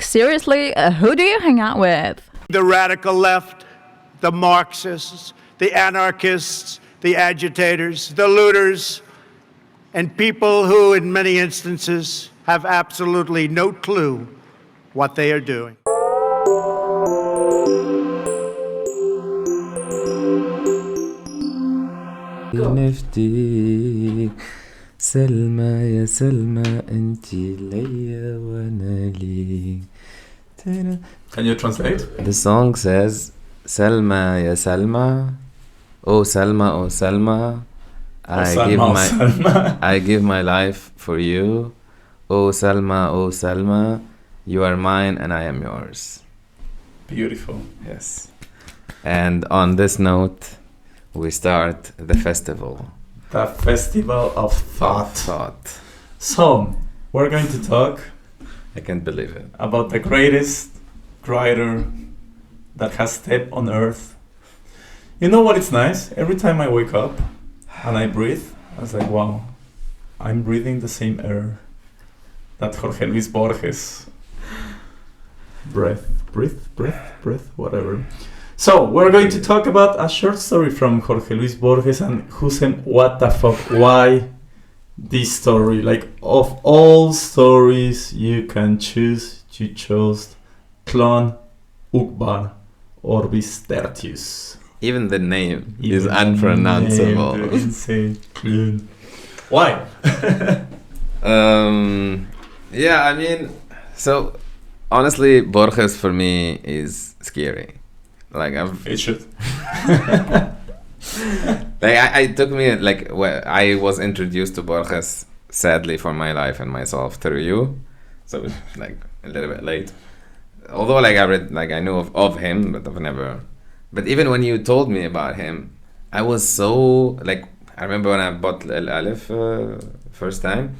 Seriously, who do you hang out with? The radical left, the Marxists, the anarchists, the agitators, the looters, and people who, in many instances, have absolutely no clue what they are doing. نفديك سلمى يا سلمى انتي ليا وانا ليك. Can you translate? The song says Selma ya Selma, oh Selma, oh Selma, I give my life for you, oh Selma, you are mine and I am yours. Beautiful. Yes. And on this note, we start the festival. The Festival of Thought. So, we're going to talk I can't believe it. about the greatest writer that has stepped on earth. You know what? It's nice. Every time I wake up and I breathe, I was like, wow, I'm breathing the same air that Jorge Luis Borges. Breath, whatever. So, we're going to talk about a short story from Jorge Luis Borges, and Hussein, what the fuck, why this story? Like, of all stories you can choose, you chose Tlön, Uqbar, Orbis Tertius. Even the name is unpronounceable. Insane. Tlön. Why? Yeah, I mean, so honestly, Borges for me is scary. Like It should. I took me like I was introduced to Borges, sadly for my life and myself, through you, so it's like a little bit late. Although like I read, like I knew of him, but I've never. But even when you told me about him, I was so like, I remember when I bought El Aleph first time,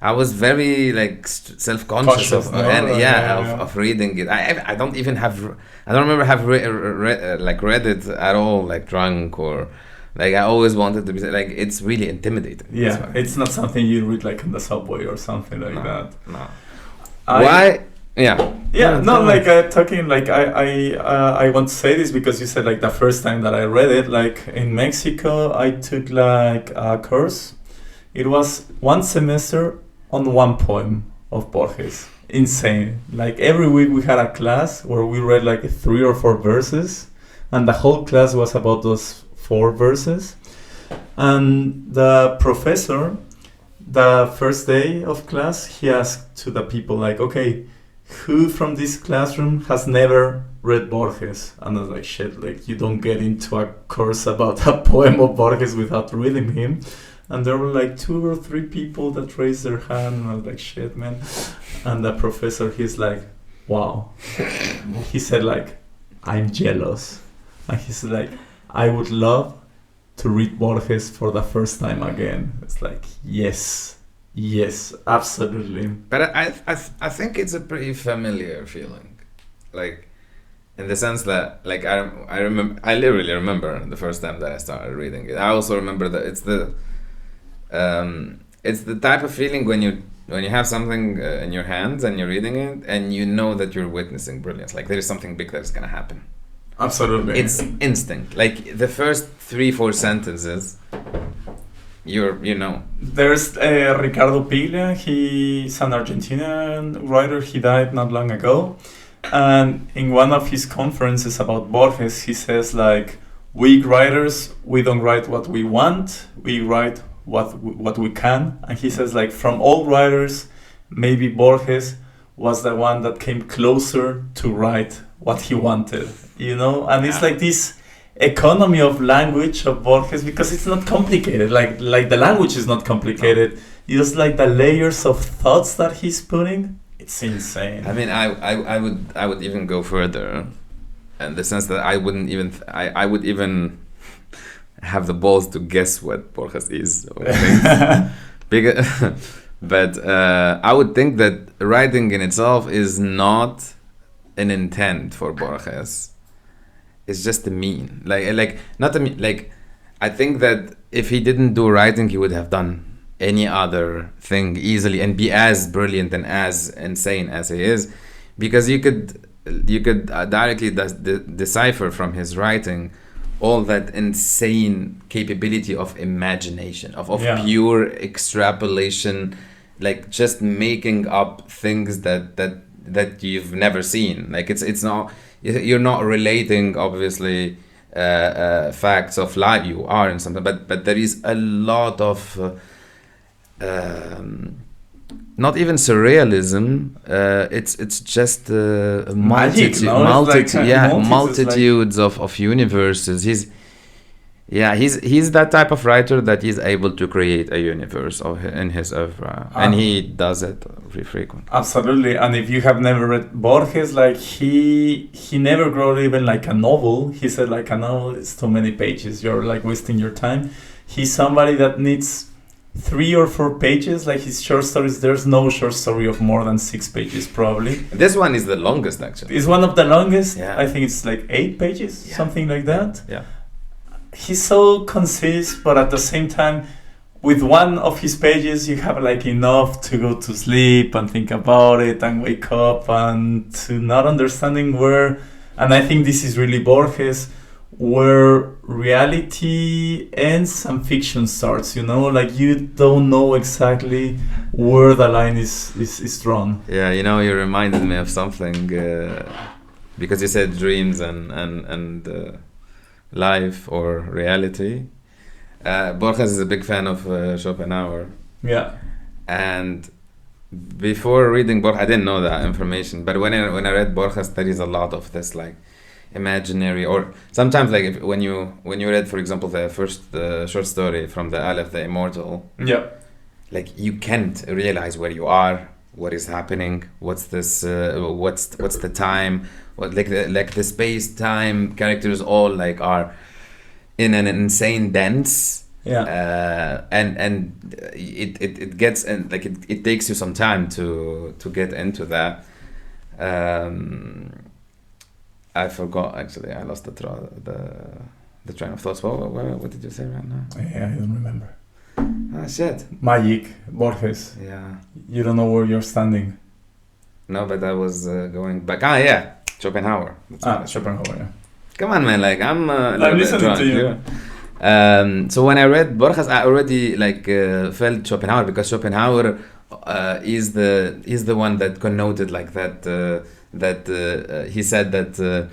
I was very like self-conscious of reading it. I don't even have, I don't remember have read it at all, like drunk or like I always wanted to be like, it's really intimidating. Yeah, it's not something you read like in the subway or something like that. No. Why? Yeah, not like talking like I want to say this because you said like the first time that I read it, like in Mexico I took like a course. It was one semester on one poem of Borges. Insane. Like every week we had a class where we read like 3 or 4 verses, and the whole class was about those 4 verses. And the professor, the first day of class, he asked to the people like, okay, who from this classroom has never read Borges? And I was like, shit, like you don't get into a course about a poem of Borges without reading him. And there were like 2 or 3 people that raised their hand, and I was like, shit, man. And the professor, he's like, wow. He said like, I'm jealous. And he's like, I would love to read Borges for the first time again. It's like, yes, absolutely. But I think it's a pretty familiar feeling, like in the sense that like I remember, I literally remember the first time that I started reading it. I also remember that it's the type of feeling when you have something in your hands and you're reading it and you know that you're witnessing brilliance, like there is something big that's gonna happen. Absolutely. It's instinct. Like the first 3-4 sentences, you know. There's Ricardo Piglia. He's an Argentinian writer. He died not long ago, and in one of his conferences about Borges, he says like, we writers, we don't write what we want, we write what we can. And he says like, from all writers, maybe Borges was the one that came closer to write what he wanted, you know. And it's like this economy of language of Borges, because it's not complicated, like the language is not complicated, just like the layers of thoughts that he's putting, it's insane. I mean, I would even go further in the sense that I wouldn't even I would even have the balls to guess what Borges is or but I would think that writing in itself is not an intent for Borges. It's just a mean, like not a mean, like I think that if he didn't do writing, he would have done any other thing easily and be as brilliant and as insane as he is, because you could directly decipher from his writing all that insane capability of imagination, of pure extrapolation, like just making up things that you've never seen. Like it's not, you're not relating obviously facts of life. You are in something, but there is a lot of not even surrealism. It's just Magic, no? Multitudes of universes. He's that type of writer that is able to create a universe in his oeuvre, and he does it very frequently. Absolutely. And if you have never read Borges, like he never wrote even like a novel. He said like a novel is too many pages. You're like wasting your time. He's somebody that needs 3 or 4 pages. Like his short stories, there's no short story of more than 6 pages probably. This one is the longest actually. It's one of the longest. Yeah. I think it's like 8 pages, something like that. Yeah. He's so concise, but at the same time, with one of his pages, you have like enough to go to sleep and think about it and wake up and to not understanding where. And I think this is really Borges, where reality ends and fiction starts. You know, like you don't know exactly where the line is drawn. Yeah, you know, you reminded me of something because you said dreams and life or reality. Borges is a big fan of Schopenhauer. Yeah. And before reading Borges, I didn't know that information. But when I read Borges, there is a lot of this like imaginary, or sometimes like when you read, for example, the first short story from the Aleph, the Immortal. Yeah. Like you can't realize where you are, what is happening, what's this, what's the time. What, like the space time characters all like are in an insane dance, and it gets, and like it takes you some time to get into that. I forgot actually. I lost the train of thoughts. What did you say right now? Yeah, I don't remember. Ah, shit. Magic, Borges. Yeah. You don't know where you're standing. No, but I was going back. Ah, yeah. Schopenhauer. Schopenhauer, yeah. Come on, man. Like I'm listening drunk, to you. So when I read Borges, I already like felt Schopenhauer, because Schopenhauer is the one that connoted like that. He said that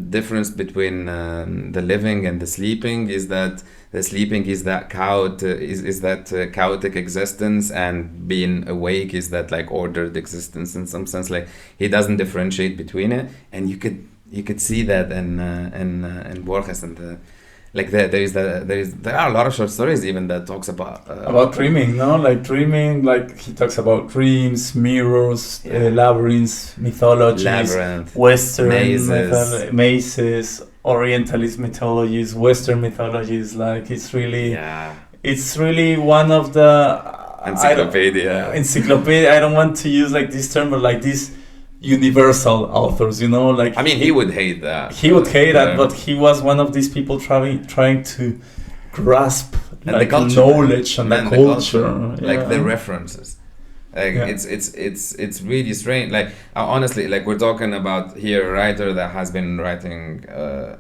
difference between the living and the sleeping is that the sleeping is that chaotic existence, and being awake is that like ordered existence in some sense. Like he doesn't differentiate between it, and you could see that in Borges, and there are a lot of short stories even that talks about dreaming, no? Like dreaming, like he talks about dreams, mirrors, labyrinths, mythologies, Western mazes, Orientalist mythologies, Western mythologies. Like it's really one of the encyclopedia. I don't want to use like this term, but like these universal authors, you know, like I mean, he would hate that. He would hate that, but he was one of these people trying to grasp and like the culture, knowledge and the culture, like the references. Like it's really strange. Like honestly, like we're talking about here a writer that has been writing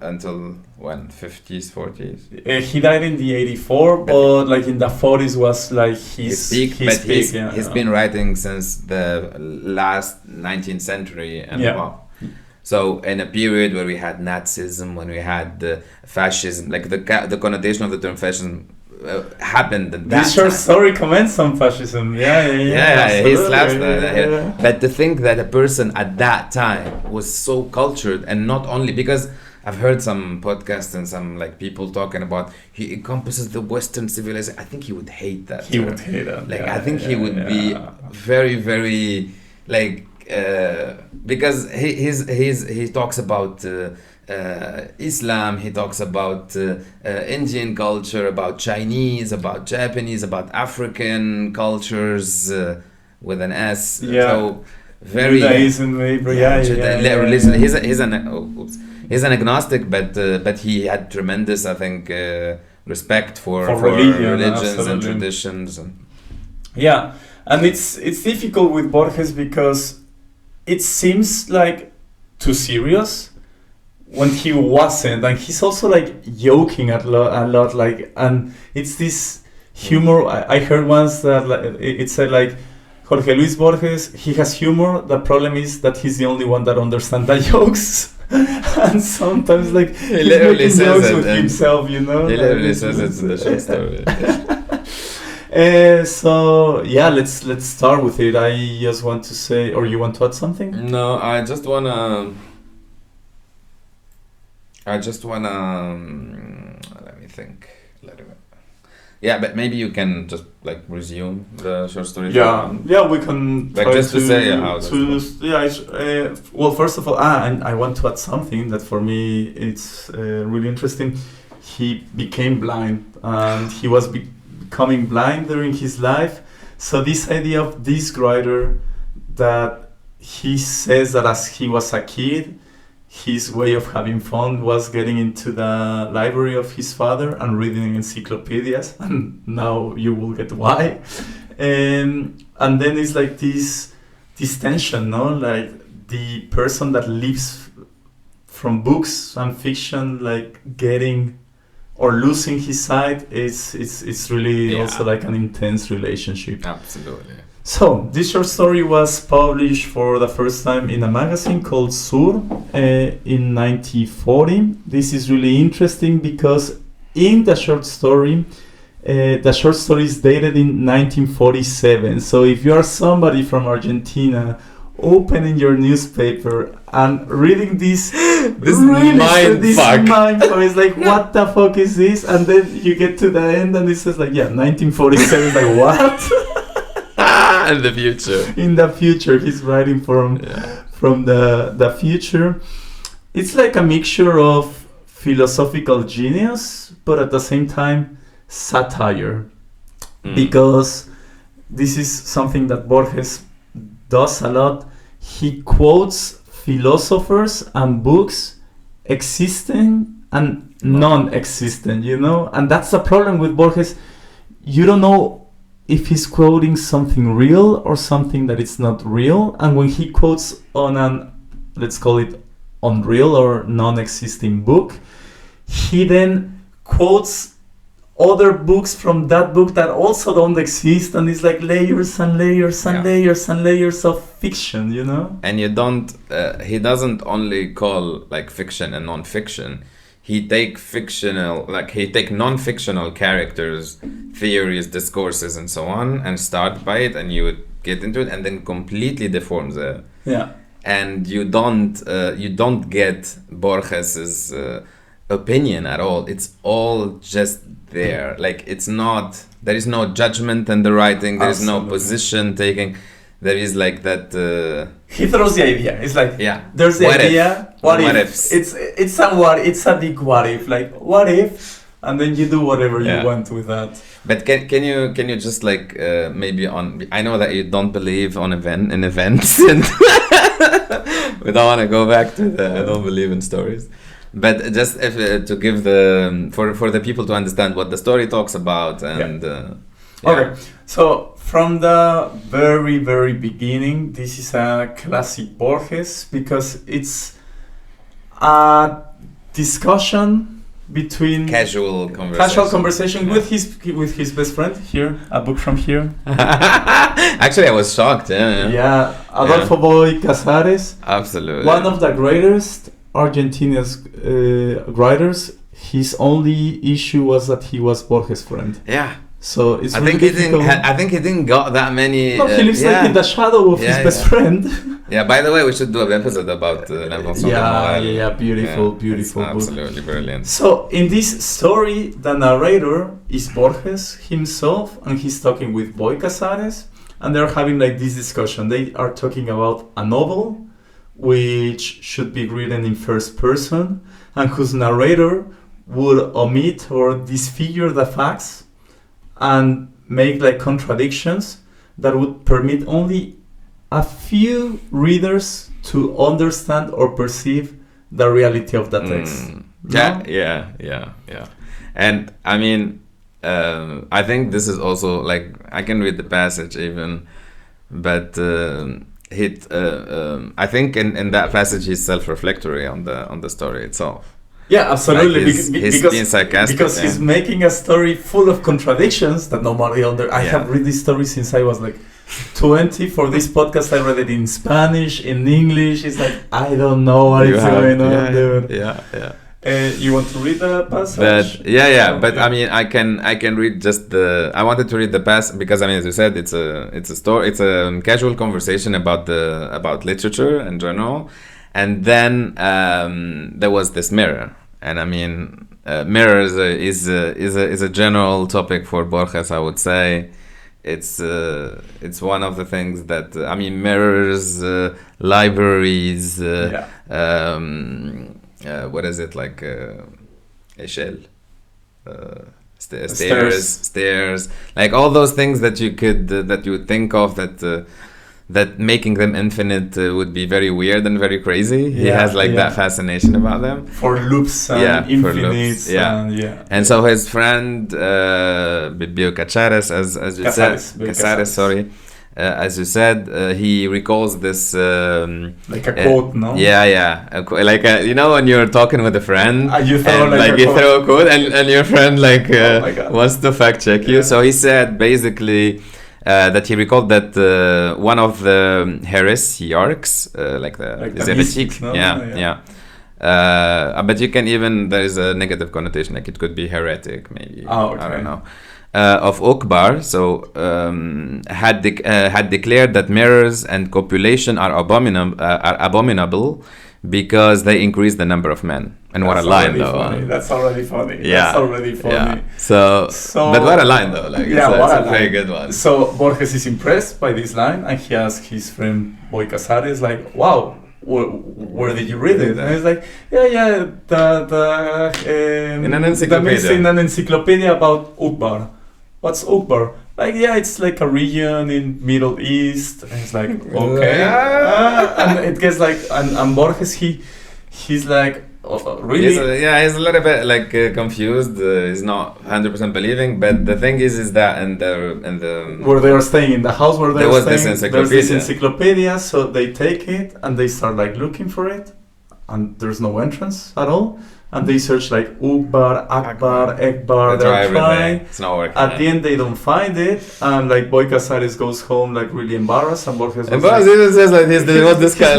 until when, 50s, 40s. He died in the 84, but like in the 40s was like his peak. He's been writing since the last 19th century and So in a period where we had Nazism, when we had fascism, like the connotation of the term fascism happened at that this short time. story comments on fascism. Yeah, he slaps that. But to think that a person at that time was so cultured, and not only because I've heard some podcasts and some like people talking about he encompasses the Western civilization. I think he would hate that. He would hate that. Like I think he would be very, very like because he talks about Islam, he talks about Indian culture, about Chinese, about Japanese, about African cultures with an S. So very Judaism, maybe. Religion. He's an agnostic, but he had tremendous, I think, respect for religions and traditions. And it's difficult with Borges because it seems like too serious when he wasn't, and he's also like joking a lot, like, and it's this humor. I heard once that it said like Jorge Luis Borges, he has humor. The problem is that he's the only one that understands the jokes, and sometimes like He literally making says jokes it, with and himself, you know. He literally says it's in the short story. So yeah, let's start with it. I just want to say, or you want to add something? No, I just wanna. Let me think. Yeah, but maybe you can just like resume the short story. Yeah, we can. Like try just to say how. Well, first of all, and I want to add something that for me it's really interesting. He became blind, and he was becoming blind during his life. So this idea of this writer, that he says that as he was a kid, his way of having fun was getting into the library of his father and reading encyclopedias, and now you will get why. And then it's like this tension, no? Like the person that lives from books and fiction, like getting or losing his sight, it's really also like an intense relationship. Absolutely. So, this short story was published for the first time in a magazine called Sur in 1940. This is really interesting because in the short story is dated in 1947. So, if you are somebody from Argentina opening your newspaper and reading this mind fuck, it's like, what the fuck is this? And then you get to the end and it says like, 1947, like what? In the future. In the future, he's writing from the future. It's like a mixture of philosophical genius, but at the same time satire, because this is something that Borges does a lot. He quotes philosophers and books existing and non-existent, you know, and that's the problem with Borges. You don't know if he's quoting something real or something that it's not real. And when he quotes on an, let's call it unreal or non-existing book, he then quotes other books from that book that also don't exist, and it's like layers and layers and layers and layers of fiction, you know. And you don't he doesn't only call like fiction and non-fiction. He take non-fictional characters, theories, discourses, and so on, and start by it, and you would get into it, and then completely deforms it. Yeah. And you don't get Borges's opinion at all. It's all just there. Like it's not. There is no judgment in the writing. There is no position taking. There is like that. He throws the idea. It's like there's the what idea. If? What what if? Ifs. It's a big what if. Like what if, and then you do whatever you want with that. But can you just like maybe on? I know that you don't believe in events, and we don't want to go back to the. I don't believe in stories. But just to give for the people to understand what the story talks about and Okay, so from the very, very beginning, this is a classic Borges because it's a discussion between casual conversation with his best friend. Here, a book from here. Actually, I was shocked. Adolfo Boy Casares. Absolutely. One of the greatest Argentina's writers. His only issue was that he was Borges' friend. Yeah. So it's I really think he didn't got that many. No, he lives like in the shadow of his best friend. Yeah. By the way, we should do an episode about L'Invention de Morale. Beautiful book. Absolutely brilliant. So in this story, the narrator is Borges himself, and he's talking with Boy Casares, and they're having like this discussion. They are talking about a novel which should be written in first person, and whose narrator would omit or disfigure the facts and make like contradictions that would permit only a few readers to understand or perceive the reality of the text. Yeah. And I mean, I think this is also like, I can read the passage even, but I think in that passage he's self-reflectory on the story itself. Yeah, absolutely. Like he's being sarcastic, because he's making a story full of contradictions that nobody I have read this story since I was like 20. For this podcast, I read it in Spanish, in English. It's like, I don't know what is going on, dude. Yeah. You want to read the passage? But I mean, I can read just I wanted to read the passage because I mean, as you said, it's a story. It's a casual conversation about literature in general, and then there was this mirror, and I mean, mirrors is a general topic for Borges, I would say. It's one of the things that I mean, mirrors, libraries. What is it like? Échelle, stairs, like all those things that you could that you would think of that making them infinite would be very weird and very crazy. He has that fascination about them. For loops and infinites. And so his friend Casares, as you said, Casares, sorry. As you said, he recalls this like a quote, no? Like when you're talking with a friend, you throw and you throw a quote, and your friend wants to fact check you. So he said basically that he recalled that one of the heresiarchs, the heretics, but you can even there is a negative connotation, like it could be heretic, maybe. I don't know. Of Uqbar, so had declared that mirrors and copulation are abominable because they increase the number of men. And what a line, though! That's already funny. That's already funny. Yeah. So, but what a line, though! It's a very good one. So Borges is impressed by this line, and he asks his friend Boy Casares, like, "Wow, where did you read it?" And he's like, in an encyclopedia about Uqbar. What's Uqbar? Like, it's like a region in Middle East. And it's like, okay. And it gets like, and Borges, he's like, really? He's a little bit confused. He's not 100% believing. But the thing is that in the where they are staying, in the house where there was this encyclopedia. So they take it and they start looking for it, and there's no entrance at all. And they search Uqbar, Akbar, Ekbar. They're trying. It's not working. At the end, they don't find it, and Boy Casares goes home really embarrassed, and Borges. And Borges even says he was this guy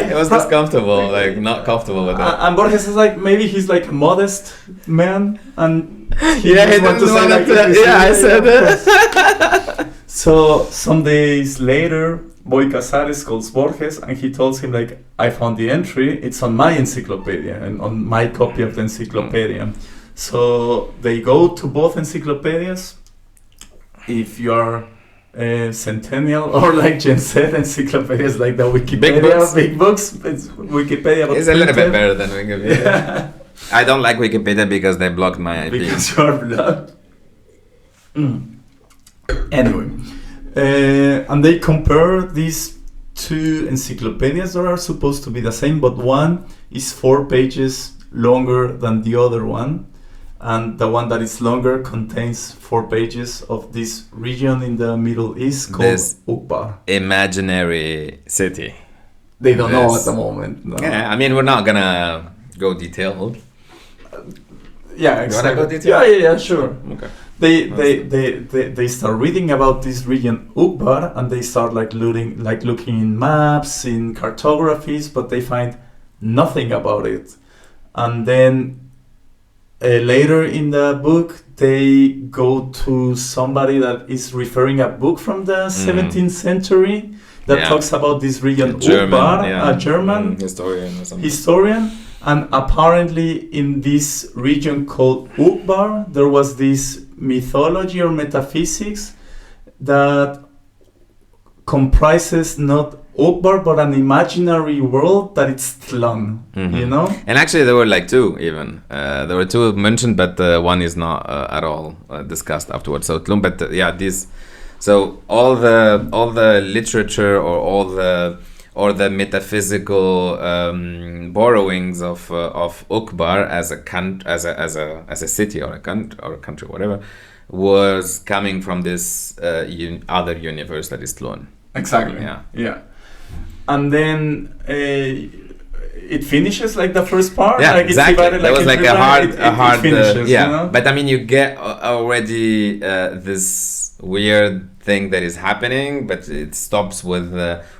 he was discomfortable, not comfortable with that. And Borges is maybe he's a modest man, and he didn't want to say I said it. So some days later, Boy Casares calls Borges and he tells him I found the entry, it's on my encyclopedia and on my copy of the encyclopedia. So they go to both encyclopedias. If you are Centennial or Gen Z, encyclopedias like the Wikipedia, big books, it's Wikipedia. It's a little bit better than Wikipedia. Yeah. I don't like Wikipedia because they blocked my IP. Because you are blocked. Anyway. And they compare these two encyclopedias that are supposed to be the same, but one is 4 pages longer than the other one, and the one that is longer contains 4 pages of this region in the Middle East called Uqbar. Imaginary city. They don't know at the moment. No. Yeah, I mean, we're not gonna go detailed. Yeah, exactly. You wanna go detailed? Yeah, sure. Okay. They start reading about this region Uqbar, and they start looking in maps, in cartographies, but they find nothing about it. And then later in the book, they go to somebody that is referring a book from the 17th century that talks about this region Uqbar, a German historian or something. Historian. And apparently in this region called Uqbar, there was this mythology or metaphysics that comprises not Uqbar but an imaginary world that it's Tlön, you know? And actually there were 2 even. There were 2 mentioned, but one is not at all discussed afterwards. So Tlön, but these. So all the literature or the metaphysical borrowings of Uqbar as a city or a country, whatever, was coming from this other universe that is Tlön. Exactly. Yeah. and then it finishes like the first part. Yeah, like exactly. It's divided, That was like a hard, finishes, yeah. you know? But I mean, you get already this weird thing that is happening, but it stops with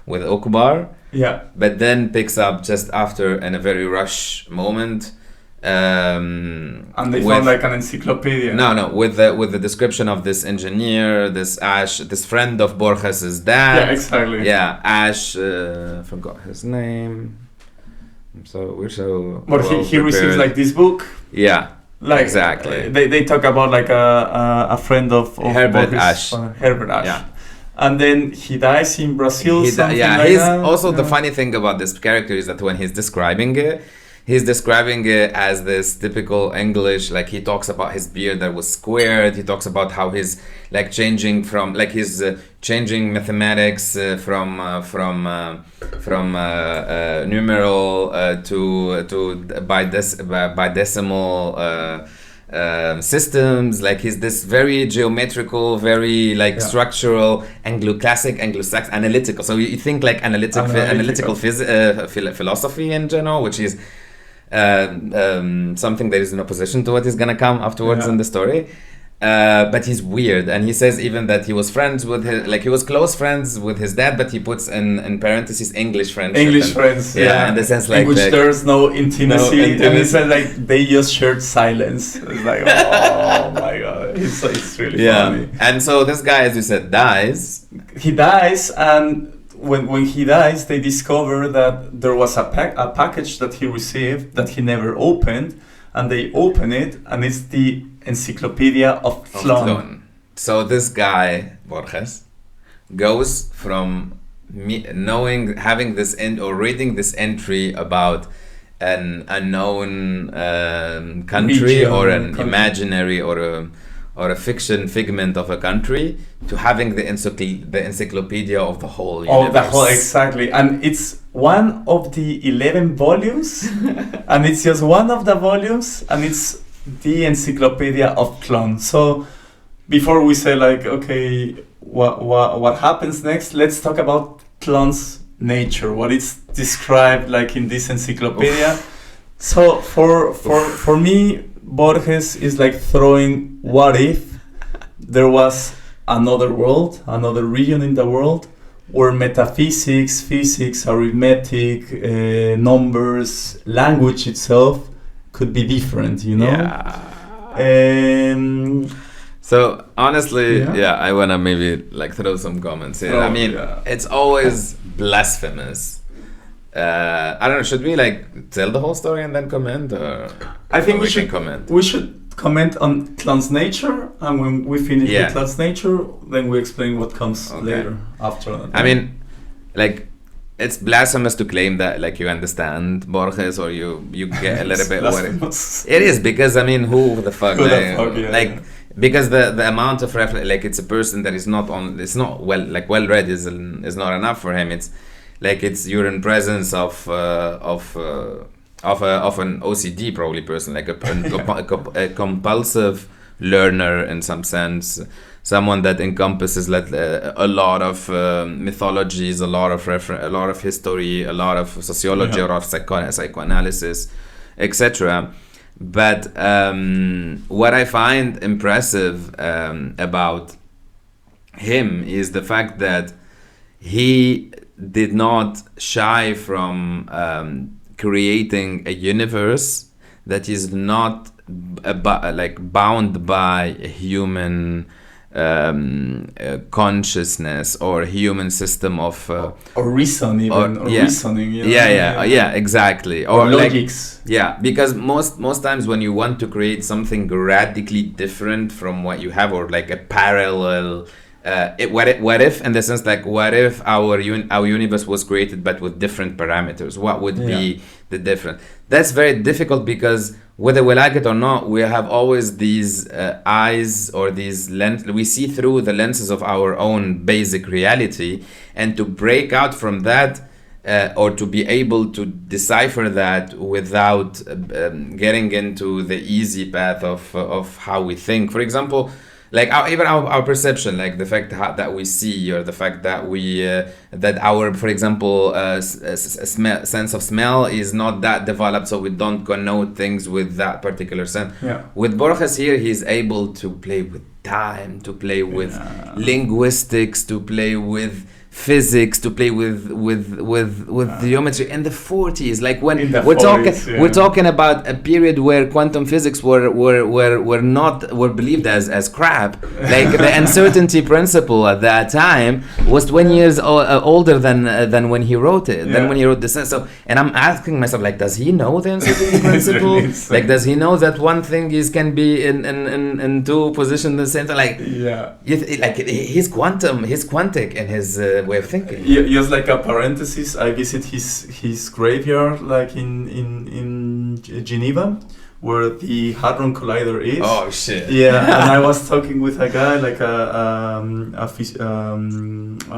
Uqbar. Yeah. But then picks up just after in a very rush moment. And they found like an encyclopedia. No, with the description of this engineer, this Ash, this friend of Borges's dad. Yeah, exactly. Yeah, Ash. Forgot his name. We're so. But he receives like this book. Yeah. Like exactly. They talk about like a friend of Herbert Borges, Ash. Herbert Ash. Yeah. And then he dies in Brazil. He's that. Also the funny thing about this character is that when he's describing it as this typical English, like he talks about his beard that was squared. He talks about how he's like changing from like he's changing mathematics from numeral to by decimal. Systems, like he's this very geometrical, very like structural Anglo-Saxon, analytical. So you think like analytical philosophy in general, which is something that is in opposition to what is gonna come afterwards in the story. But he's weird, and he says even that he was friends with he was close friends with his dad, but he puts in parentheses English friendship. Friends, in the sense like in which there's no intimacy, and it's like they just shared silence. It's like, oh my god, it's really funny. And so this guy, as you said, dies. He dies, and when he dies, they discover that there was a package that he received that he never opened, and they open it, and it's the Encyclopedia of Tlön. So this guy Borges goes from having this or reading this entry about an unknown country Region, or an imaginary or a fiction figment of a country to having the encyclopedia of the whole universe. Exactly. And it's one of the 11 volumes, and it's just one of the volumes, and it's the Encyclopedia of Tlön. So before we say like, okay, what happens next, let's talk about Tlön's nature, what it's described like in this encyclopedia. So for me, Borges is like throwing what if there was another world, another region in the world where metaphysics, physics, arithmetic, numbers, language itself could be different, you know? So honestly, I wanna maybe like throw some comments here. It's always blasphemous. I don't know, should we like tell the whole story and then comment, or I think we should comment. We should comment on Tlön's nature, and when we finish with Tlön's nature, then we explain what comes later after that. I mean, like, it's blasphemous to claim that like you understand Borges or you get a little bit what it is, because I mean, who the fuck because the amount of like it's a person that is not well read is not enough for him. It's like you're in presence of an OCD probably person, like a compulsive learner in some sense, someone that encompasses a lot of mythologies, a lot of history, a lot of sociology, a lot of psychoanalysis, etc. But what I find impressive about him is the fact that he did not shy from creating a universe that is not bound by human consciousness or human system of or reason even or reasoning, you know? Exactly, or logics, because most times when you want to create something radically different from what you have, or like a parallel what if in the sense like, what if our universe was created but with different parameters, what would be the difference? That's very difficult, because whether we like it or not, we have always these eyes or these we see through the lenses of our own basic reality, and to break out from that or to be able to decipher that without getting into the easy path of how we think. For example, like even our perception, like the fact that we see, or the fact that we that our, for example, sense of smell is not that developed, so we don't connote things with that particular sense. Yeah. With Borges here, he's able to play with time, to play with linguistics, to play with physics, to play with geometry in the 40s, like when we're talking about a period where quantum physics were believed as crap. Like the uncertainty principle at that time was 20 years older than when he wrote it, than when he wrote the sense. So, and I'm asking myself, like, does he know the uncertainty principle? Like, does he know that one thing can be in two positions at the same time? Like, like he's quantic in his way of thinking. Just like a parenthesis, I visit his graveyard, like in Geneva, where the Hadron Collider is. Oh shit! Yeah, and I was talking with a guy, like a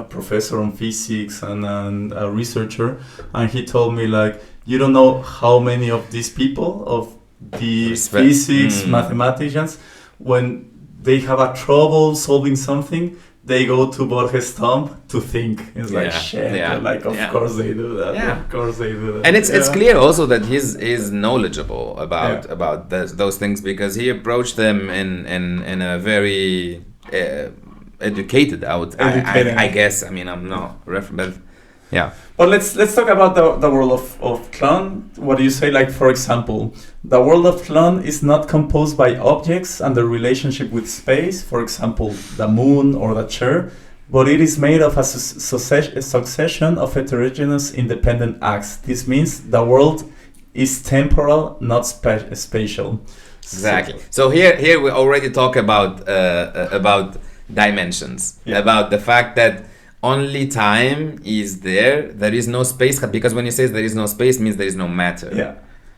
professor on physics and a researcher, and he told me, like, you don't know how many of these people, of the physics mathematicians, when they have a trouble solving something, they go to Borges' tomb to think. It's like, shit. Yeah. Like, of course they do that. Yeah. Of course they do that. And it's clear also that he's knowledgeable about those things, because he approached them in a very educated. I guess. I mean, I'm not but yeah. But let's talk about the world of Tlön. What do you say? Like, for example, the world of Tlön is not composed by objects and their relationship with space, for example, the moon or the chair, but it is made of a succession of heterogeneous independent acts. This means the world is temporal, not spatial. Exactly. So here we already talk about dimensions, about the fact that only time is there. There is no space, because when you say there is no space, means there is no matter. Yeah.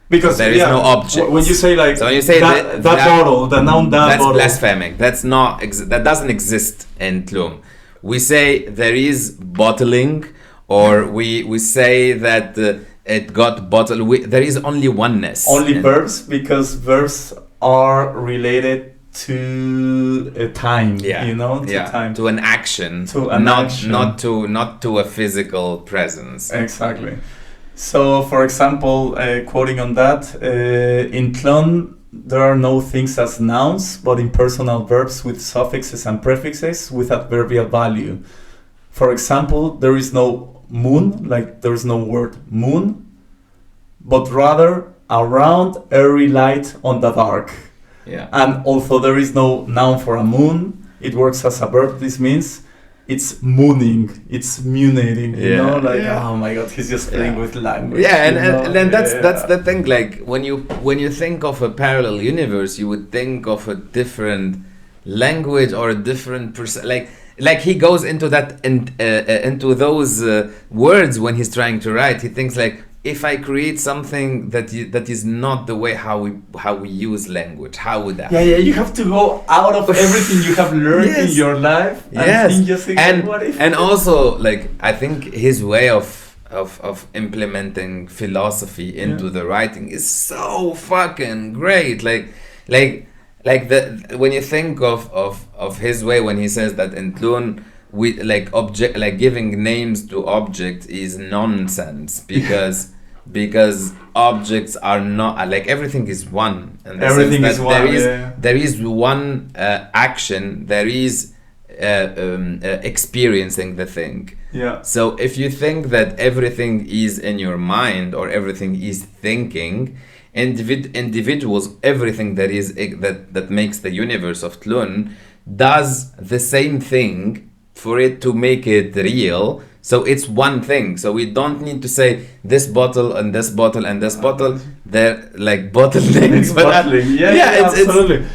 Because there is no object. When you say, like, so when you say that bottle, the noun that bottle, that's blasphemic. That's not. That doesn't exist in Tlön. We say there is bottling, or we say that it got bottled. There is only oneness. Only verbs, because verbs are related to time, time, to an action, not to a physical presence. Exactly. So, for example, quoting on that, in Tlön there are no things as nouns, but impersonal verbs with suffixes and prefixes with adverbial value. For example, there is no moon, like there is no word moon, but rather a round airy light on the dark. Yeah. And although there is no noun for a moon, it works as a verb. This means it's mooning, it's munating, oh my god, he's just playing with language. Yeah, and that's the thing. Like when you think of a parallel universe, you would think of a different language or a different like he goes into that into those words when he's trying to write. He thinks, like, if I create something that is not the way how we use language, how would that? Yeah, you have to go out of everything you have learned in your life. And also, like, I think his way of implementing philosophy into the writing is so fucking great. Like when you think of his way, when he says that in Tlön, we giving names to objects is nonsense, because objects are not, like, everything is one, and everything is one. There is one action. There is experiencing the thing. Yeah. So if you think that everything is in your mind, or everything is thinking, individuals, everything that is that makes the universe of Tlön does the same thing for it to make it real. So it's one thing. So we don't need to say this bottle and this bottle and this bottle. They're like bottlenecks. Bottling. It's absolutely.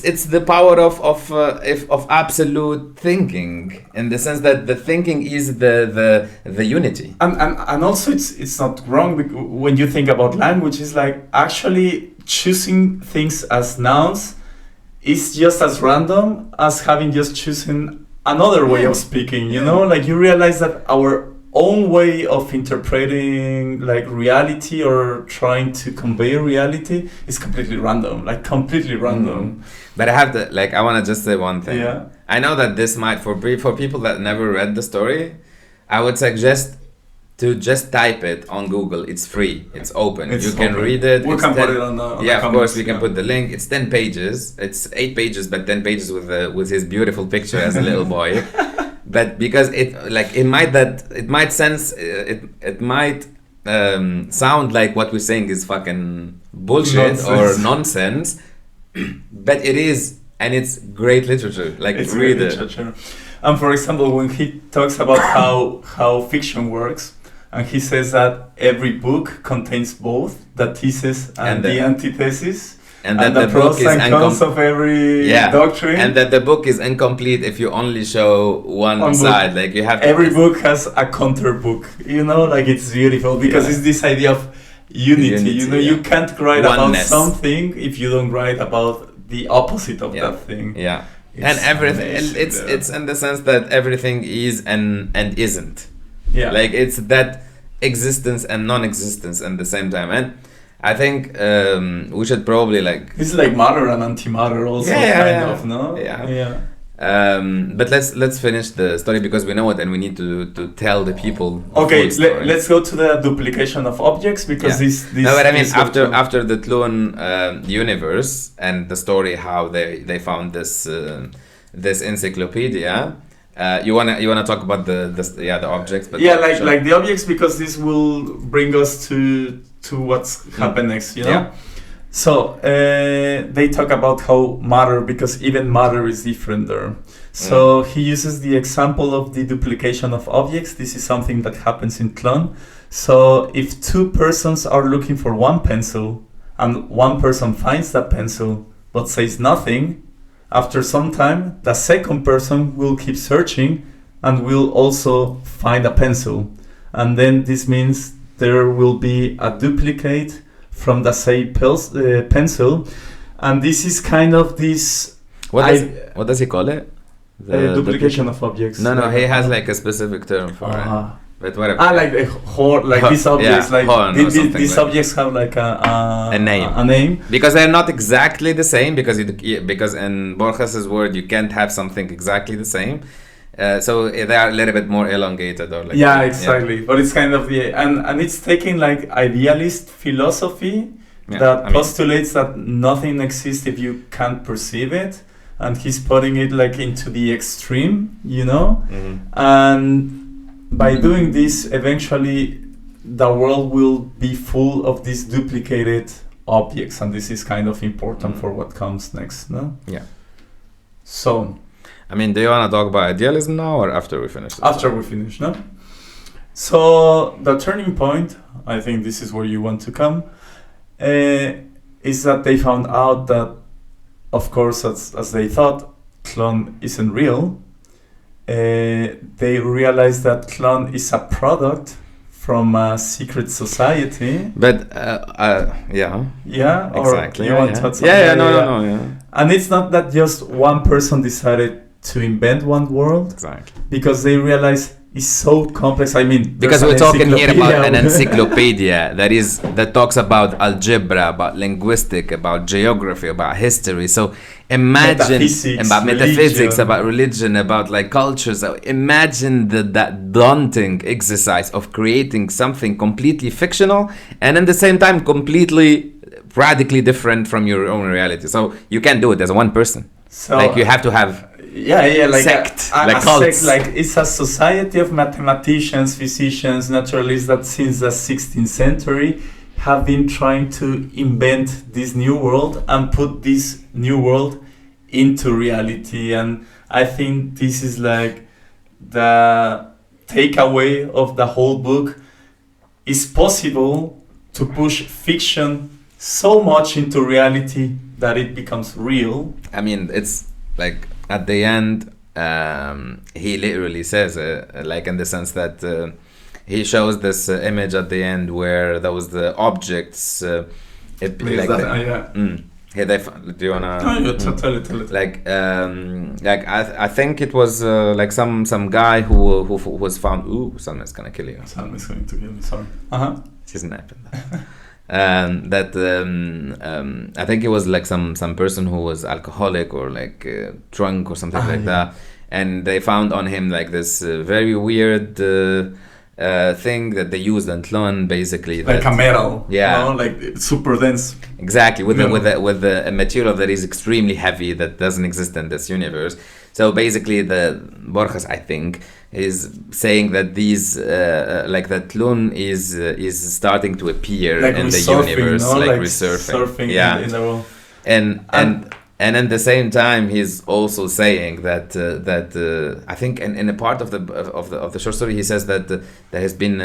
It's the power of absolute thinking, in the sense that the thinking is the unity. And also it's not wrong, when you think about language. It's like actually choosing things as nouns is just as random as having just chosen another way of speaking, like you realize that our own way of interpreting like reality or trying to convey reality is completely random, like completely random. But I want to just say one thing. Yeah. I know that this might, for people that never read the story, I would suggest to just type it on Google. It's free. It's open. You can open. We can put it on the of comments, course, we can put the link. It's 10 pages. It's 8 pages, but 10 pages with his beautiful picture as a little boy. But because it might sound like what we're saying is fucking bullshit or nonsense, but it is, and it's great literature. Like, it's read great it. literature. And for example, when he talks about how fiction works, and he says that every book contains both the thesis and the antithesis, and that the the pros book is and cons of every doctrine, and that the book is incomplete if you only show one side. Like, you have every book has a counter book. You know, like, it's beautiful because it's this idea of unity. You know, you can't write Oneness. about something if you don't write about the opposite of that thing. Yeah. It's and everything, amazing, it's in the sense that everything is and isn't. Yeah. Like, it's that existence and non-existence at the same time. And I think we should probably this is like matter and antimatter also, kind of, no? Yeah. But let's finish the story because we know it and we need to tell the people. Okay, let's go to the duplication of objects because this. No, but I mean after the Tlön universe and the story how they found this encyclopedia. You wanna talk about the objects, but like the objects, because this will bring us to what's happened next, you know. Yeah. So they talk about how matter, because even matter is different there. So he uses the example of the duplication of objects. This is something that happens in Tlön. So if two persons are looking for one pencil and one person finds that pencil but says nothing, after some time, the second person will keep searching and will also find a pencil. And then this means there will be a duplicate from the same pencil. And this is kind of this... What does he call it? The duplication of objects. No, he has like a specific term for it. But whatever. Like the horn, like these objects, these objects have like a name. A name. Because they're not exactly the same. Because in Borges's word, you can't have something exactly the same. So they are a little bit more elongated, or like exactly. But it's kind of and it's taking like idealist philosophy that postulates that nothing exists if you can't perceive it, and he's putting it like into the extreme, you know, and by doing this, eventually the world will be full of these duplicated objects, and this is kind of important for what comes next, no? Yeah. So, I mean, do you want to talk about idealism now or after we finish? After we finish, no? So, the turning point, I think this is where you want to come, is that they found out that, of course, as they thought, Tlön isn't real. They realized that Tlön is a product from a secret society. But yeah, exactly. Or you want to add something? No. And it's not that just one person decided to invent one world. Exactly. Because they realized it's so complex. I mean, because we're talking here about an encyclopedia that talks about algebra, about linguistics, about geography, about history. So imagine about metaphysics, about religion, about like culture. So imagine that daunting exercise of creating something completely fictional and at the same time completely radically different from your own reality. So you can't do it as one person. So like you have to have like sect, a sect, like it's a society of mathematicians, physicians, naturalists that since the 16th century have been trying to invent this new world and put this new world into reality. And I think this is like the takeaway of the whole book. It's possible to push fiction so much into reality that it becomes real. I mean, it's like at the end, he literally says, like in the sense that he shows this image at the end where there was the objects. Hey, do you wanna? Tell it. Like I think it was like some guy who was found. Ooh, Salma is gonna kill you. Salma is going to kill me. Sorry. She's napping. I think it was like some person who was alcoholic or like drunk or something like that, and they found on him like this very weird thing that they used in Tlön, basically like a metal, yeah, like it's super dense. Exactly, with a material that is extremely heavy that doesn't exist in this universe. So basically, the Borges, I think, is saying that these like that Tlön is starting to appear like in the universe, like resurfing, yeah, in the world. And at the same time, he's also saying that I think in a part of the short story, he says that there has been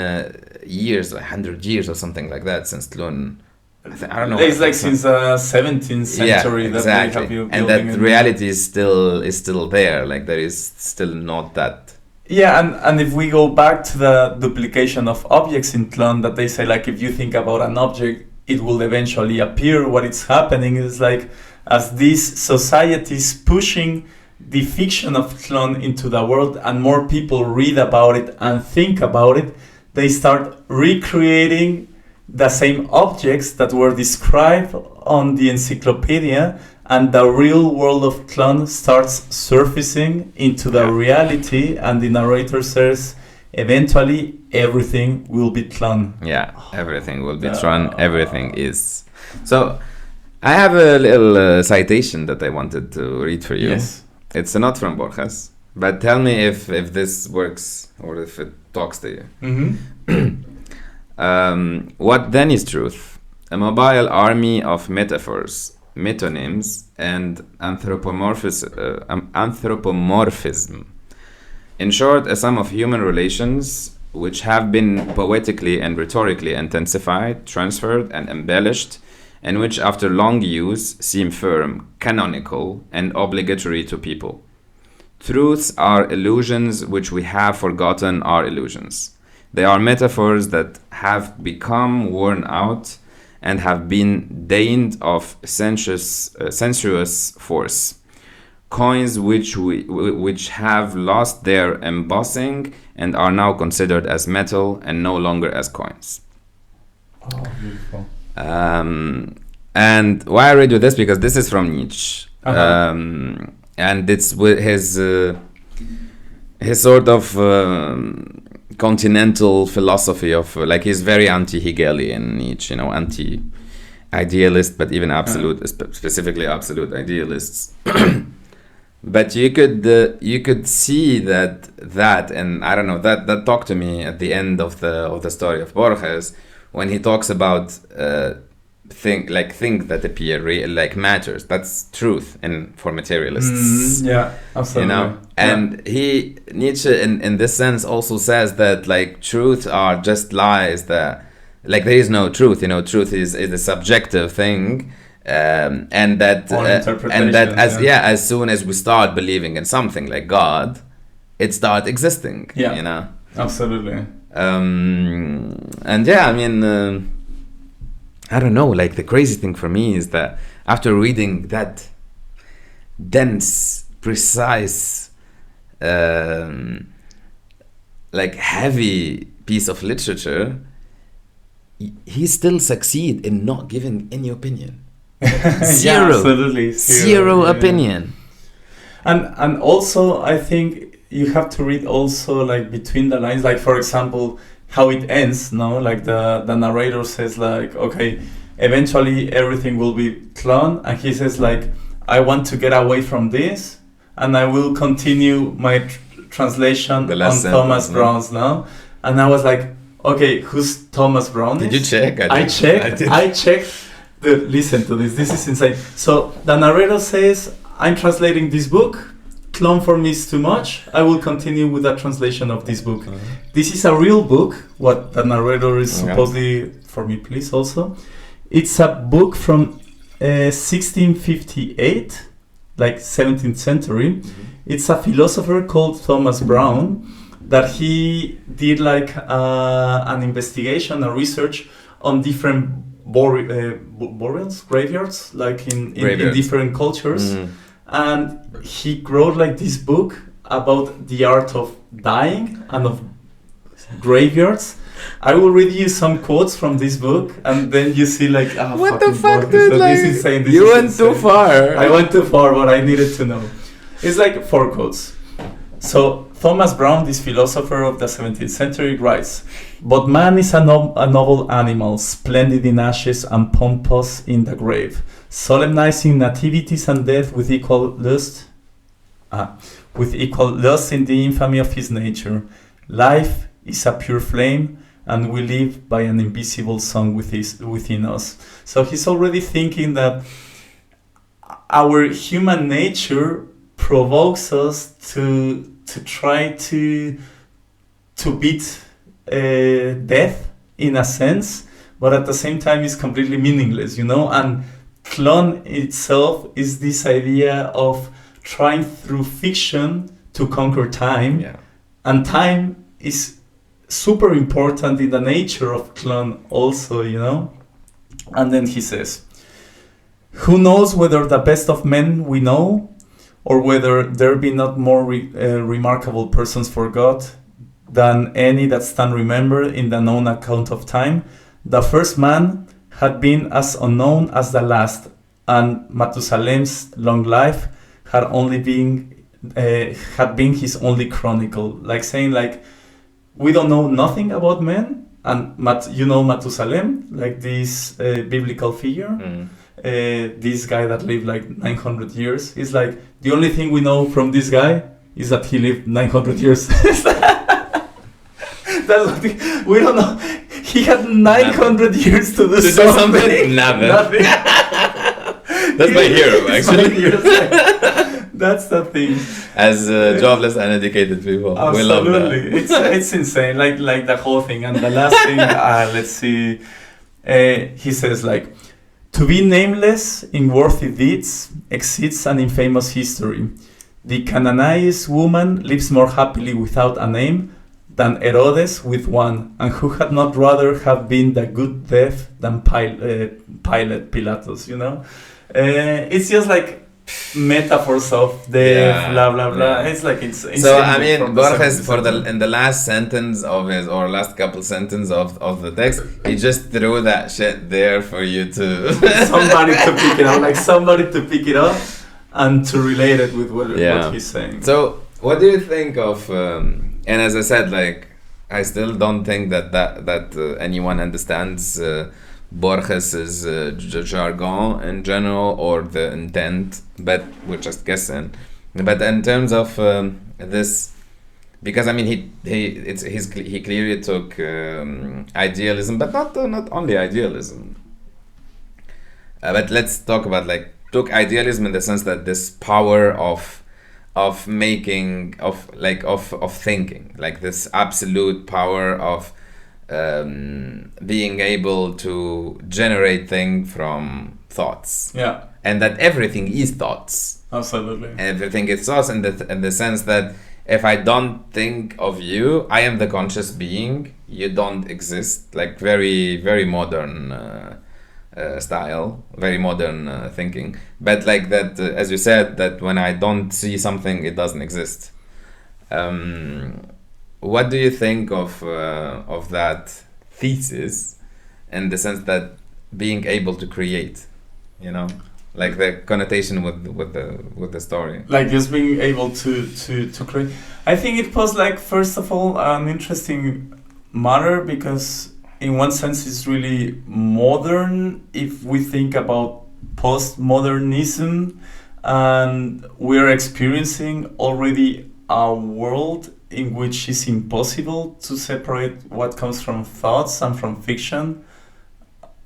years, 100 years or something like that since Tlön. I don't know. It's like since the 17th century, yeah, exactly. that we have and that reality is still there. Like there is still not that. Yeah, and if we go back to the duplication of objects in Tlön, that they say like if you think about an object, it will eventually appear. What is happening is like as these societies pushing the fiction of Tlön into the world and more people read about it and think about it, they start recreating the same objects that were described on the encyclopedia, and the real world of Tlön starts surfacing into the reality, and the narrator says eventually everything will be Tlön. Yeah, everything will be Tlön, everything is. So I have a little citation that I wanted to read for you. Yes. It's not from Borges, but tell me if this works or if it talks to you. Mm-hmm. What then is truth? A mobile army of metaphors, metonyms, and anthropomorphism. In short, a sum of human relations which have been poetically and rhetorically intensified, transferred, and embellished, and which after long use seem firm, canonical, and obligatory to people. Truths are illusions which we have forgotten are illusions. They are metaphors that have become worn out and have been deigned of sensuous force. Coins which have lost their embossing and are now considered as metal and no longer as coins. Oh, beautiful. And why I read you this, because this is from Nietzsche. Uh-huh. And it's with his sort of continental philosophy of like he's very anti-Hegelian, Nietzsche, anti-idealist, but even absolute, specifically absolute idealists. But you could see that and I don't know that talked to me at the end of the story of Borges when he talks about things that appear like matters. That's truth for materialists. Yeah, absolutely. And Nietzsche in this sense also says that like truth are just lies that like there is no truth. Truth is a subjective thing. And that as soon as we start believing in something like God, it starts existing. Yeah, absolutely. And yeah, I mean, I don't know. Like the crazy thing for me is that after reading that dense, precise, like heavy piece of literature, he still succeed in not giving any opinion. Zero, yeah, absolutely. Zero opinion. And also I think you have to read also like between the lines, like for example how it ends, like the narrator says like, okay, eventually everything will be Tlön, and he says like, I want to get away from this and I will continue my translation on Thomas Brown's now. And I was like, okay, who's Thomas Brown? Did you check? I checked. Listen to this. This is insane. So the narrator says, I'm translating this book. Tlön for me is too much. I will continue with the translation of this book. This is a real book. What the narrator is supposedly, for me please also. It's a book from 1658, like 17th century. It's a philosopher called Thomas Brown. that he did like an investigation, a research on different burials, graveyards, like in different cultures, and he wrote like this book about the art of dying and of graveyards. I will read you some quotes from this book, and then you see like, what the fuck, Borges, dude? this is insane. You went too far. I went too far, but I needed to know. It's like 4 quotes. So Thomas Brown, this philosopher of the 17th century, writes, "But man is a noble animal, splendid in ashes and pompous in the grave, solemnizing nativities and death with equal lust in the infamy of his nature. Life is a pure flame, and we live by an invisible song within us." So he's already thinking that our human nature provokes us to try to beat death in a sense, but at the same time it's completely meaningless, you know. And Tlön itself is this idea of trying through fiction to conquer time, and time is super important in the nature of Tlön also, you know. And then he says, "Who knows whether the best of men we know, or whether there be not more remarkable persons for God than any that stand remembered in the known account of time? The first man had been as unknown as the last, and Mathusalem's long life had been his only chronicle." Like saying, like, we don't know nothing about men, and Mathusalem, like this biblical figure, this guy that lived like 900 years. It's like the only thing we know from this guy is that he lived 900 years. That's what we don't know. He had 900 years to do something. Nothing. That's my hero, actually. That's the thing. As jobless, uneducated people, absolutely. We love that. It's insane. Like the whole thing. And the last thing, let's see. He says like, "To be nameless in worthy deeds exceeds an infamous history. The Canaanite woman lives more happily without a name than Herodes with one, and who had not rather have been the good death than Pilate, Pilatus, you know." It's just like metaphors of death, blah blah blah. It's like it's so I mean, Borges in the last sentence of his, or last couple sentences of the text, he just threw that shit there for you to somebody to pick it up, like somebody to pick it up and to relate it with what he's saying. So what do you think of? And as I said, like, I still don't think that anyone understands Borges's jargon in general or the intent, but we're just guessing. But in terms of this, because I mean he clearly took idealism, but not only idealism. But let's talk about took idealism in the sense that this power of making of thinking, like this absolute power of being able to generate things from thoughts. Yeah. And that everything is thoughts. Absolutely. Everything is thoughts in the sense that if I don't think of you, I am the conscious being. You don't exist. Like very, very modern style, very modern thinking. But like that, as you said, that when I don't see something, it doesn't exist. What do you think of that thesis, in the sense that being able to create, you know, like the connotation with the story, like just being able to create? I think it was like, first of all, an interesting matter, because in one sense it's really modern if we think about postmodernism, and we're experiencing already a world in which it's impossible to separate what comes from thoughts and from fiction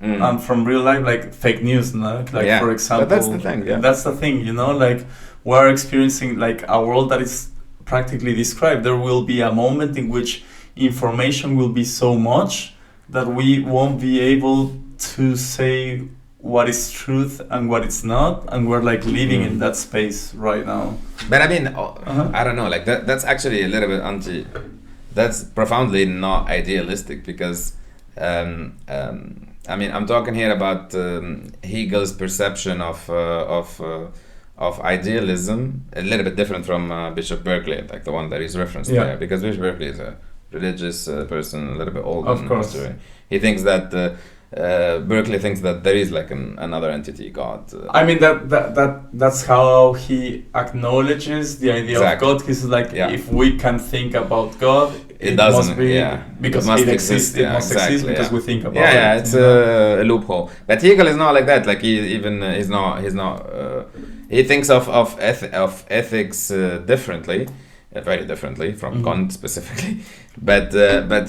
and from real life, like fake news, no? Like for example, but that's the thing. Yeah. That's the thing, you know, like we're experiencing like a world that is practically described. There will be a moment in which information will be so much that we won't be able to say what is truth and what it's not, and we're like living in that space right now. But I mean, I don't know, like that's actually a little bit that's profoundly not idealistic because I mean, I'm talking here about Hegel's perception of idealism, a little bit different from Bishop Berkeley, like the one that he's referenced there, because Bishop Berkeley is a religious person, a little bit older. Of course. He thinks that Berkeley thinks that there is like another entity, God. I mean that's how he acknowledges the idea Exactly. of God. He's like, if we can think about God, it doesn't must be because it exists. It must exist because we think about it. Yeah, it's a loophole. But Hegel is not like that. Like he's not. He thinks of ethics differently. Very differently from Kant specifically, but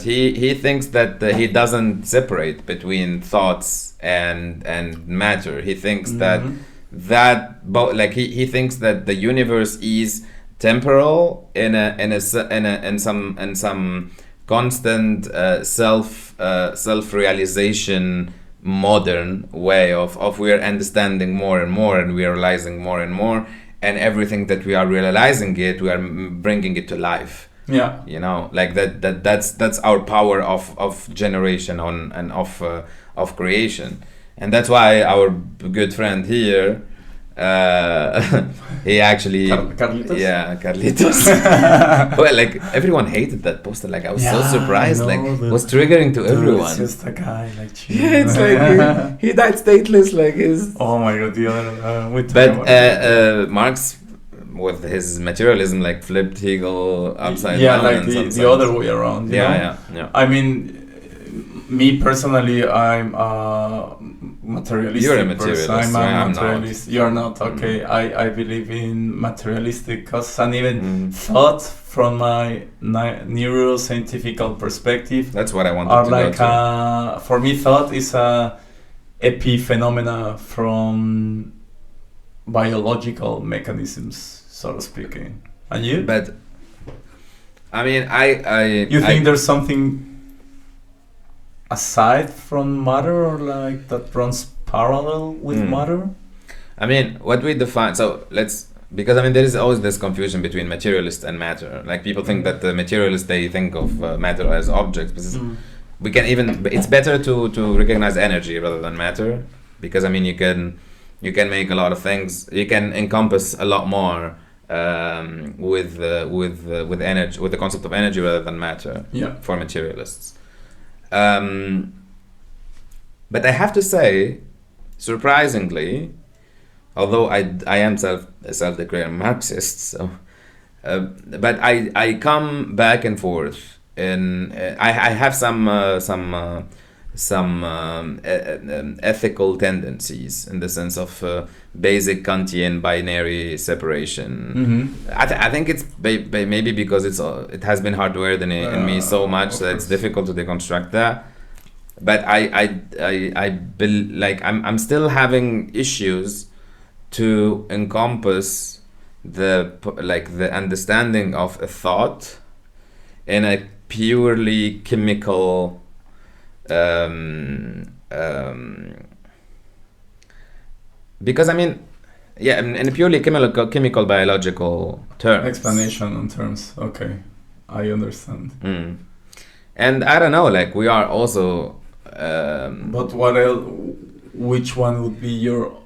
he thinks that he doesn't separate between thoughts and matter. He thinks that like he thinks that the universe is temporal in some constant self realization modern way of we are understanding more and more and we are realizing more and more. And everything that we are realizing it, we are bringing it to life. Yeah, you know, like that's our power of generation and of creation, and that's why our good friend here, he actually Carlitos? Yeah, Carlitos. Well, like everyone hated that poster. Like I was so surprised. Like it was triggering to everyone. It's just a guy like. Yeah, it's like he died stateless. Like his. Oh my god, the other. But Marx, with his materialism, like flipped Hegel upside down. Yeah, like the other way around. Yeah. I mean, me personally, I'm a materialistic You're a materialist. person. I'm a I'm materialist. You're not, okay. I believe in materialistic causes and even thought from my neuroscientific perspective. That's what I wanted are to like go to. For me, thought is a epiphenomena from biological mechanisms, so to speaking. And you? But I mean, You think there's something aside from matter, or like that runs parallel with matter? I mean, what we define. So because I mean, there is always this confusion between materialist and matter. Like people think that the materialists, they think of matter as objects, but we can even. It's better to recognize energy rather than matter, because I mean, you can make a lot of things. You can encompass a lot more with energy, with the concept of energy rather than matter. Yeah. For materialists. But I have to say, surprisingly, although I am self-declared Marxist, so, but I come back and forth, and I have some ethical tendencies in the sense of basic Kantian binary separation. I think it's maybe because it has been hardwired in me so much that it's difficult to deconstruct that. But I'm still having issues to encompass the understanding of a thought in a purely chemical because I mean, yeah, in a purely chemical biological terms. Explanation on terms. Okay, I understand. And I don't know, like we are also. But what else? Which one would be your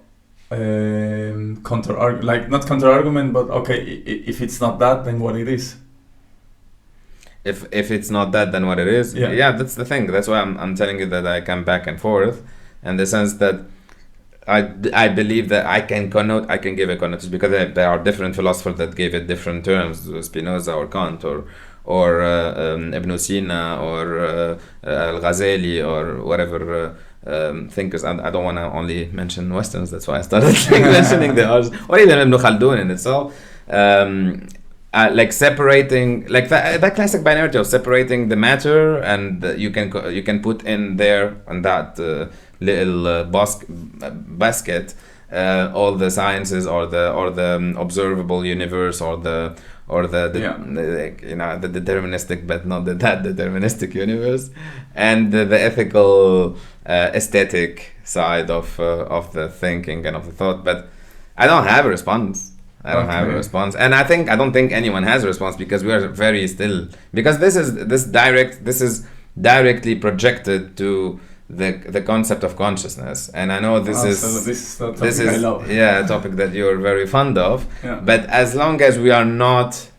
counter argument? Like not counter argument, but okay, if it's not that, then what it is? If it's not that, then what it is? Yeah, that's the thing. That's why I'm telling you that I come back and forth, in the sense that I believe that I can give a connotation, because there are different philosophers that gave it different terms, Spinoza or Kant or Ibn Sina or Al-Ghazali or whatever thinkers. I don't want to only mention Westerns. That's why I started mentioning the others, or even Ibn Khaldun in itself. Like separating, like that classic binarity of separating the matter, and you can put in there on that little basket all the sciences or the observable universe or the deterministic but not that deterministic universe, and the ethical aesthetic side of the thinking and of the thought. But I don't have a response. I don't have a response, and I don't think anyone has a response because we are very still. Because this is directly projected to the concept of consciousness, and I know this is a topic that you're very fond of. Yeah. But as long as we are not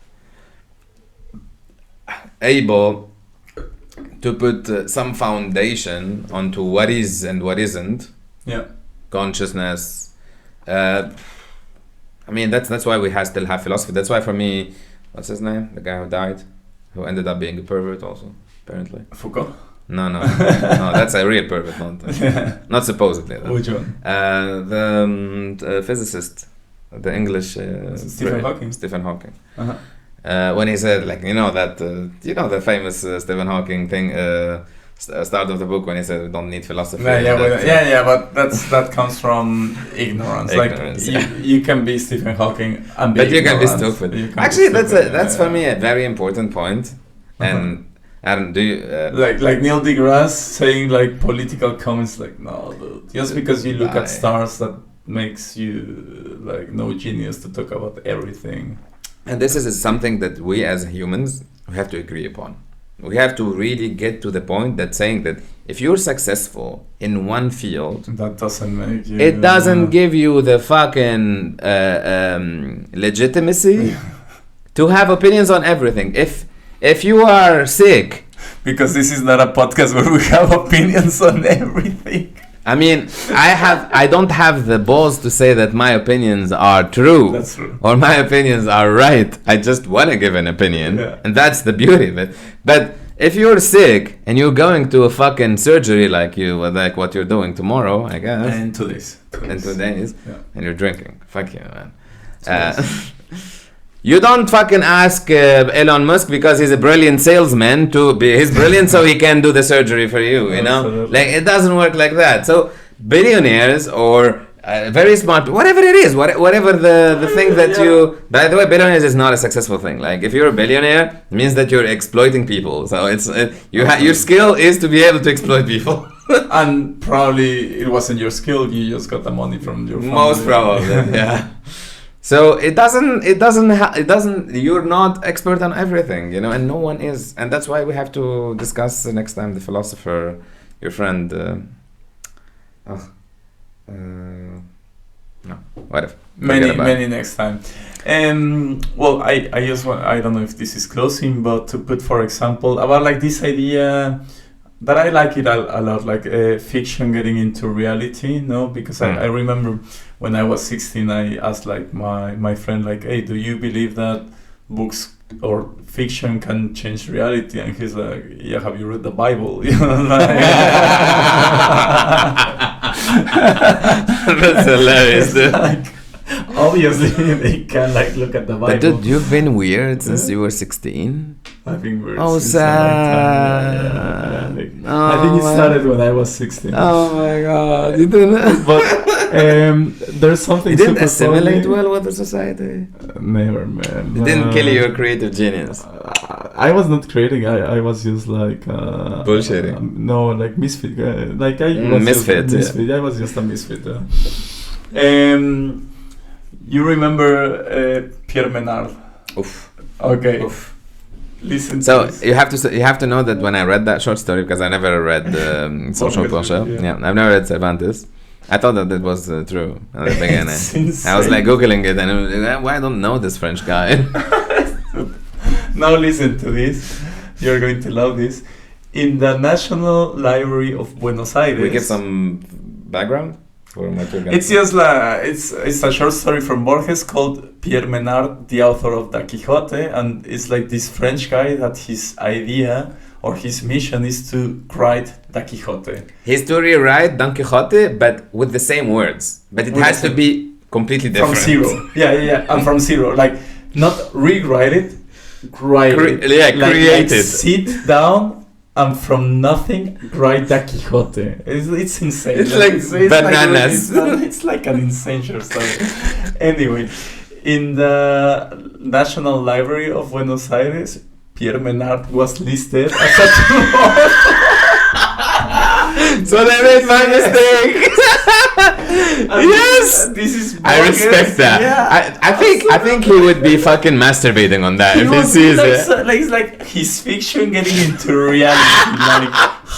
able to put some foundation onto what is and what isn't, consciousness. I mean, that's why we still have philosophy. That's why for me, what's his name? The guy who died, who ended up being a pervert also, apparently. Foucault? No, that's a real pervert, not supposedly. Though. Which one? The physicist, the English Stephen Hawking. Stephen Hawking. Uh-huh. When he said, like, the famous Stephen Hawking thing, start of the book when he said we don't need philosophy. But that comes from ignorance. You can be Stephen Hawking and be but you can be ignorant. stupid. Actually, that's for me a very important point. And Aaron, do you like Neil deGrasse saying like political comments like, no, dude, just because you look at stars that makes you like no genius to talk about everything. And this is something that we as humans have to agree upon. We have to really get to the point that saying that if you're successful in one field, that doesn't make you. It doesn't give you the fucking legitimacy to have opinions on everything. If you are sick, because this is not a podcast where we have opinions on everything. I mean, I don't have the balls to say that my opinions are true. That's true. Or my opinions are right. I just want to give an opinion. And that's the beauty of it. But if you're sick and you're going to a fucking surgery like what you're doing tomorrow, I guess. And 2 days. In 2 days. Yeah. And you're drinking. Fuck you, man. You don't fucking ask Elon Musk because he's a brilliant salesman he's brilliant so he can do the surgery for you, you know? Like, it doesn't work like that. So billionaires or very smart, whatever it is, whatever the thing that you... By the way, billionaires is not a successful thing. Like, if you're a billionaire, it means that you're exploiting people. So your skill is to be able to exploit people. And probably it wasn't your skill, you just got the money from your family. Most probably, yeah. So it doesn't. You're not expert on everything, you know, and no one is, and that's why we have to discuss the next time the philosopher, your friend. No, whatever. Many next time. Well, I just want. I don't know if this is closing, but to put, for example, about like this idea that I like it a lot, like fiction getting into reality, no? Because I remember when I was 16, I asked like my friend, like, hey, do you believe that books or fiction can change reality? And he's like, yeah, have you read the Bible? You know, like, that's hilarious, dude. Like, obviously, they can like look at the Bible. But dude, you've been weird since you were 16. I've been weird. Oh, since sad. I think it started when I was 16. Oh my god, you didn't. But there's something. You didn't super assimilate funny. well with the society. Never, man. You didn't kill your creative genius. I was not creating. I was just like bullshitting. No, like misfit. Like I was misfit. Just misfit. I was just a misfit. You remember Pierre Menard? Oof. Okay. Oof. Listen. So to this. you have to know that when I read that short story, because I never read Social Pressure. Yeah, I've never read Cervantes. I thought that it was true at the beginning. I was like googling it, and I was like, why I don't know this French guy. Now listen to this. You're going to love this. In the National Library of Buenos Aires. We get some background. It's just like it's a short story from Borges called Pierre Menard, the author of Don Quixote, and it's like this French guy that his idea or his mission is to write Don Quixote. He's to rewrite Don Quixote, but with the same words, but it has to be completely different. From zero. Yeah, and from zero, like not rewrite it, write it. Create it. Sit down. And from nothing, write Don Quixote. It's insane. It's like bananas. It's like an insane short story. Anyway, in the National Library of Buenos Aires, Pierre Menard was listed as a So they made my mistake. Yes, This is. I respect that. Yeah. I think he would be fucking masturbating on that if he would sees be like, it. so, like it's like his fiction getting into reality, like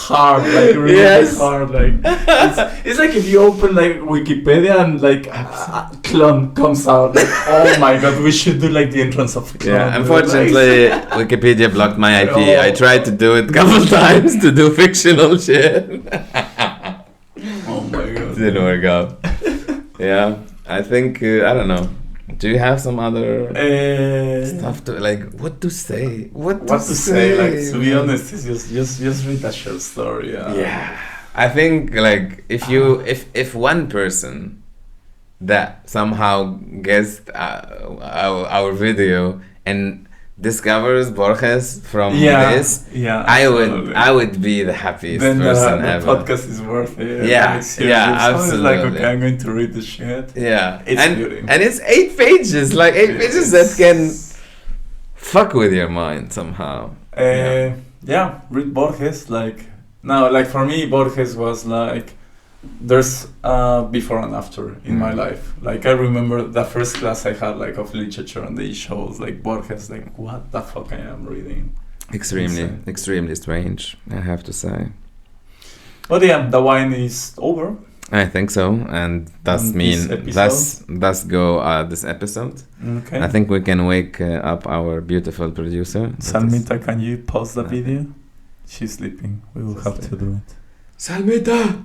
hard, like really Yes. hard. Like it's like if you open like Wikipedia and like Tlön comes out. Like, oh my god, we should do like the entrance of Tlön. Yeah, unfortunately, Wikipedia blocked my IP. I tried to do it a couple times to do fictional shit. Oh my god. Didn't work out. Yeah, I think I don't know. Do you have some other stuff to like? What to say? What to say? Like, to be honest, it's just read a short story. Yeah, I think like if one person that somehow guessed our video and discovers Borges from this, I would be the happiest then person the ever. podcast is worth it. Yeah, like, seriously. yeah, Someone is absolutely. like, okay, I'm going to read the shit. Yeah, It's beauty. and it's 8 pages, like 8 pages that can fuck with your mind somehow. Yeah, read Borges. Like now, like for me, Borges was like there's before and after in my life. Like I remember the first class I had like of literature, and they shows like Borges. Like what the fuck I am reading? Extremely strange, I have to say. But yeah, the wine is over. I think so, and that's thus go this episode. Okay. I think we can wake up our beautiful producer. Salmita, can you pause the video? She's sleeping. We will have to do it. Salmita.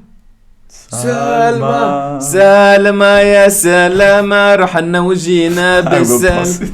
سلمى يا سلامة رحنا وجينا I will بالسلام pause it.